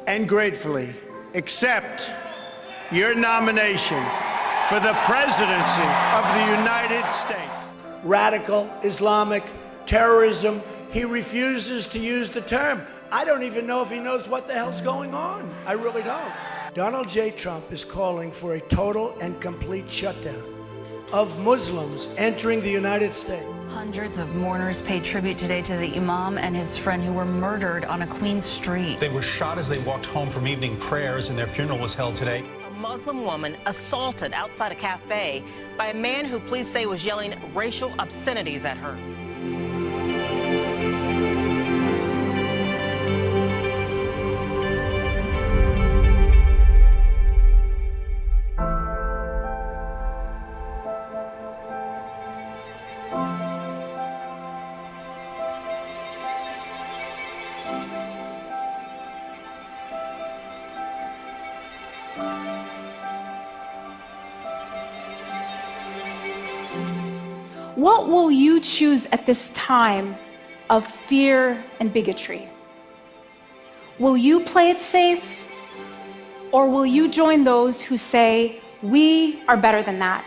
and gratefully accept your nomination for the presidency of the United States. Radical Islamic terrorism, he refuses to use the term. I don't even know if he knows what the hell's going on. I really don't. Donald J. Trump is calling for a total and complete shutdown of Muslims entering the United States. Hundreds of mourners paid tribute today to the imam and his friend who were murdered on a Queens street. They were shot as they walked home from evening prayers, and their funeral was held today. A Muslim woman assaulted outside a cafe by a man who police say was yelling racial obscenities at her. What will you choose at this time of fear and bigotry? Will you play it safe, or will you join those who say, we are better than that?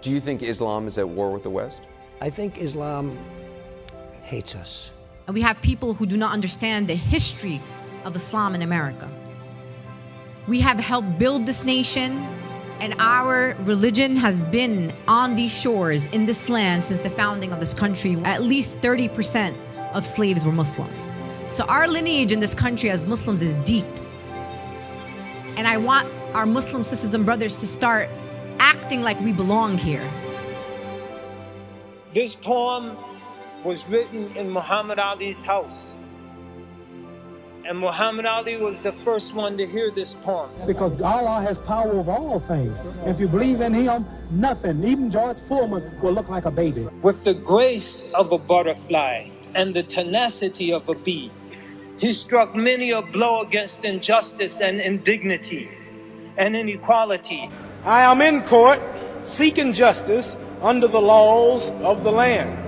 Do you think Islam is at war with the West? I think Islam hates us. And we have people who do not understand the history of Islam in America. We have helped build this nation, and our religion has been on these shores in this land since the founding of this country. At least 30% of slaves were Muslims. So our lineage in this country as Muslims is deep. And I want our Muslim sisters and brothers to start acting like we belong here. This poem was written in Muhammad Ali's house. And Muhammad Ali was the first one to hear this poem. Because Allah has power over all things. If you believe in Him, nothing, even George Foreman, will look like a baby. With the grace of a butterfly and the tenacity of a bee, he struck many a blow against injustice and indignity and inequality. I am in court seeking justice under the laws of the land.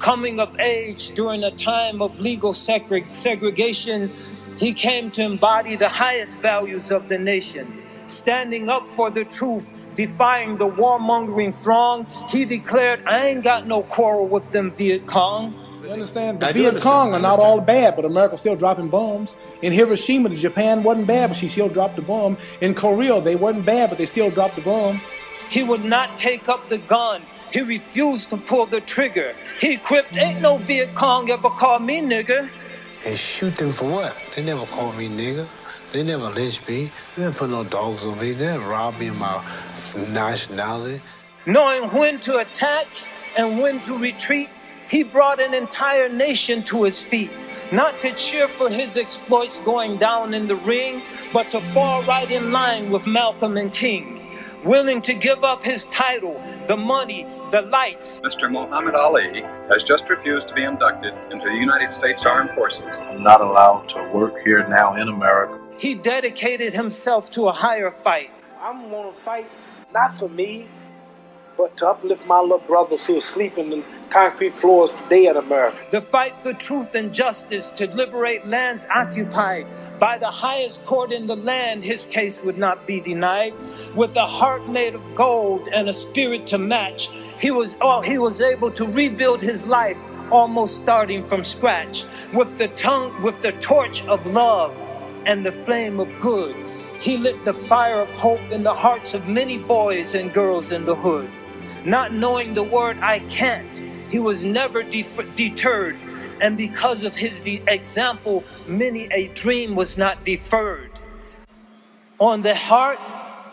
Coming of age during a time of legal segregation, he came to embody the highest values of the nation. Standing up for the truth, defying the warmongering throng, he declared, I ain't got no quarrel with them Viet Cong. You understand? The Viet Cong are not all bad, but America's still dropping bombs. In Hiroshima, Japan wasn't bad, but she still dropped the bomb. In Korea, they weren't bad, but they still dropped the bomb. He would not take up the gun. He refused to pull the trigger. He quipped, ain't no Viet Cong ever called me nigger. And shoot them for what? They never called me nigger. They never lynched me. They didn't put no dogs on me. They didn't rob me of my nationality. Knowing when to attack and when to retreat, he brought an entire nation to his feet. Not to cheer for his exploits going down in the ring, but to fall right in line with Malcolm and King. Willing to give up his title, the money, the lights. Mr. Muhammad Ali has just refused to be inducted into the United States Armed Forces. I'm not allowed to work here now in America. He dedicated himself to a higher fight. I'm going to fight not for me, but to uplift my little brothers who are sleeping in concrete floors today in America. The fight for truth and justice to liberate lands occupied by the highest court in the land, his case would not be denied. With a heart made of gold and a spirit to match, he was able to rebuild his life almost starting from scratch. With the torch of love and the flame of good, he lit the fire of hope in the hearts of many boys and girls in the hood. Not knowing the word I can't, he was never deterred. And because of his example, many a dream was not deferred. On the heart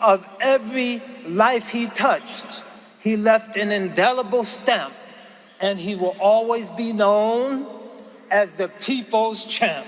of every life he touched, he left an indelible stamp, and he will always be known as the people's champ.